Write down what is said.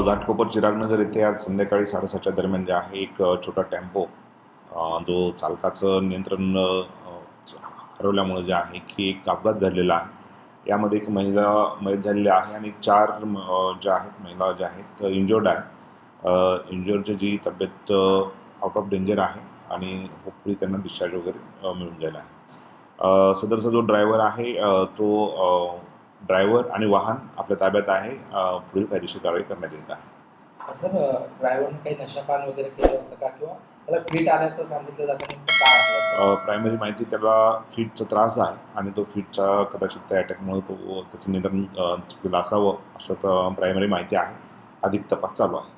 घाटकोपर चिरागनगर येथे आज संध्याकाळी 7:30च्या दरम्यान जे आहे एक छोटा टेम्पो जो चालकाचं नियंत्रण हरवल्यामुळे जे आहे की एक अपघात घडलेला आहे। यामध्ये एक महिला मयत झालेली आहे आणि 4 ज्या आहेत महिला ज्या आहेत इंजर्ड आहेत। इंजर्डची जी तब्येत आउट ऑफ डेंजर आहे आणि होपफुली त्यांना डिस्चार्ज वगैरे मिळून जाईल आहे। सदरचा जो ड्रायव्हर आहे तो ड्रायव्हर आणि वाहन आपल्या ताब्यात आहे। पुढील कायदेशीर कारवाई करण्यात येत आहे। सर, ड्रायव्हरने काही नशापान वगैरे केलं होतं का किंवा त्याला फिट आल्याचं सांगितलं जातं, नेमकं काय? प्रायमरी माहिती त्याला फिटचा त्रास आहे आणि तो फिटचा कदाचित त्या अटॅकमुळे त्याचं निधन चुकलेलं असावं असं प्रायमरी माहिती आहे। अधिक तपास चालू आहे।